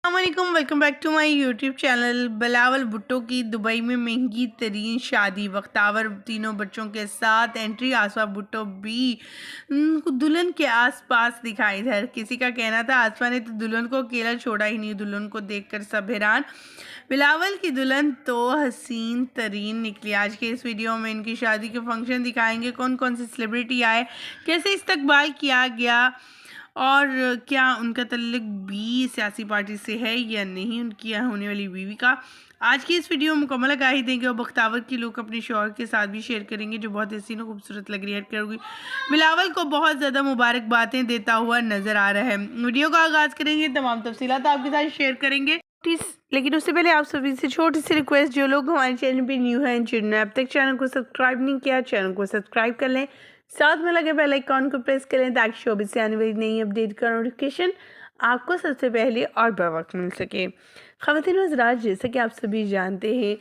السلام علیکم، welcome back to my YouTube channel. Bilawal Bhutto کی دبئی میں مہنگی ترین شادی، وقتاور تینوں بچوں کے ساتھ انٹری۔ آسما بھٹو بھی دلہن کے آس پاس دکھائی۔ ہر کسی کا کہنا تھا آسما نے تو دلہن کو اکیلا چھوڑا ہی نہیں، دلہن کو دیکھ کر سب حیران۔ بلاول کی دلہن تو حسین ترین نکلی۔ آج کے اس ویڈیو میں ان کی شادی کے فنکشن دکھائیں گے، کون کون سے سیلیبریٹی آئے، کیسے استقبال کیا گیا، اور کیا ان کا تعلق بھی سیاسی پارٹی سے ہے یا نہیں، ان کی ہونے والی بیوی کا۔ آج کی اس ویڈیو مکمل آگاہی دیں گے اور بختاور کی لک اپنے شوہر کے ساتھ بھی شیئر کریں گے، جو بہت حسین و خوبصورت لگ رہی ہے۔ بلاول کو بہت زیادہ مبارک باتیں دیتا ہوا نظر آ رہا ہے۔ ویڈیو کا آغاز کریں گے، تمام تفصیلات آپ کے ساتھ شیئر کریں گے، لیکن اس سے پہلے آپ سبھی سے چھوٹی سی ریکویسٹ، جو لوگ ہمارے چینل پہ نیو ہیں، جنہوں نے اب تک چینل کو سبسکرائب نہیں کیا، چینل کو سبسکرائب کر لیں، ساتھ میں لگے بیل آئیکن کو پریس کریں تاکہ شوبز سے آنے والی نئی اپڈیٹ کا نوٹیفیکیشن آپ کو سب سے پہلے اور بروقت مل سکے۔ خواتین و حضرات، جیسا کہ آپ سبھی جانتے ہیں،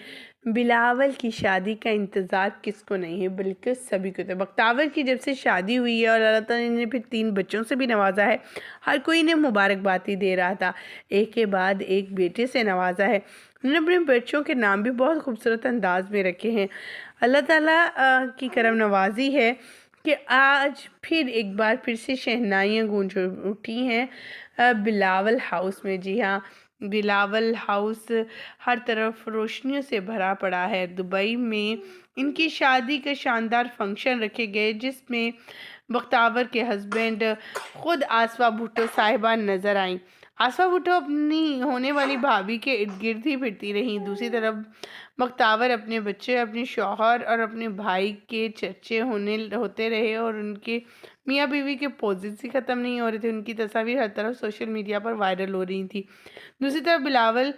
بلاول کی شادی کا انتظار کس کو نہیں ہے، بلکہ سبھی کو۔ بختاور کی جب سے شادی ہوئی ہے اور اللہ تعالیٰ نے پھر 3 بچوں سے بھی نوازا ہے، ہر کوئی انہیں مبارکبادی دے رہا تھا، ایک کے بعد ایک بیٹے سے نوازا ہے۔ انہوں نے اپنے بچوں کے نام بھی بہت خوبصورت انداز میں رکھے ہیں۔ اللہ تعالیٰ کی کرم نوازی ہے کہ آج پھر ایک بار پھر سے شہنائیاں گونج اٹھی ہیں بلاول ہاؤس میں۔ جی ہاں، بلاول ہاؤس ہر طرف روشنیوں سے بھرا پڑا ہے۔ دبئی میں ان کی شادی کا شاندار فنکشن رکھے گئے، جس میں بختاور کے ہسبینڈ خود آسما بھٹو صاحبہ نظر آئیں۔ آسما بھٹو اپنی ہونے والی بھابھی کے ارد گرد ہی پھرتی رہیں۔ دوسری طرف بختاور اپنے بچے، اپنے شوہر اور اپنے بھائی کے چرچے ہوتے رہے، اور ان کے میاں بیوی کے پوزز ہی ختم نہیں ہو رہے تھے۔ ان کی تصاویر ہر طرف سوشل میڈیا پر وائرل ہو رہی تھی۔ دوسری طرف بلاول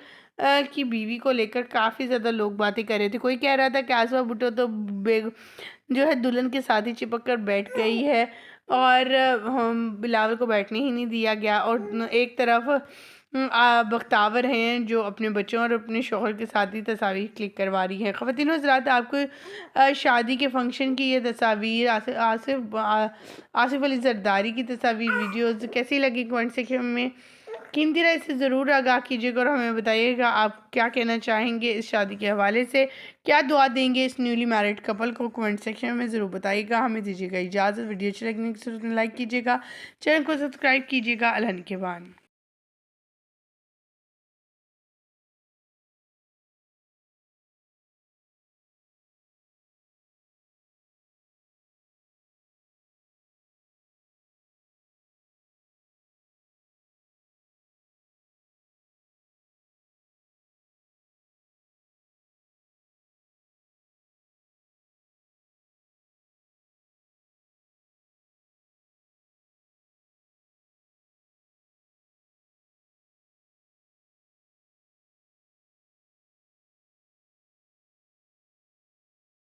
کی بیوی کو لے کر کافی زیادہ لوگ باتیں کر رہے تھے۔ کوئی کہہ رہا تھا کہ آسما بھٹو تو جو ہے دلہن کے ساتھ ہی چپک کر بیٹھ گئی ہے، اور بلاول کو بیٹھنے ہی نہیں دیا گیا، اور ایک طرف بختاور ہیں جو اپنے بچوں اور اپنے شوہر کے ساتھ ہی تصاویر کلک کروا رہی ہیں۔ خواتین و حضرات، آپ کو شادی کے فنکشن کی یہ تصاویر، آصف علی زرداری کی تصاویر، ویڈیوز کیسی لگی، کمنٹ سیکشن میں قیمتی رائے سے ضرور آگاہ کیجیے گا، اور ہمیں بتائیے گا آپ کیا کہنا چاہیں گے اس شادی کے حوالے سے، کیا دعا دیں گے اس نیولی میرڈ کپل کو، کمنٹ سیکشن میں ضرور بتائیے گا۔ ہمیں دیجیے گا اجازت، ویڈیو اچھی لگنے کی صورت میں لائک کیجیے گا، چینل کو سبسکرائب کیجیے گا۔ اللہ نگہبان۔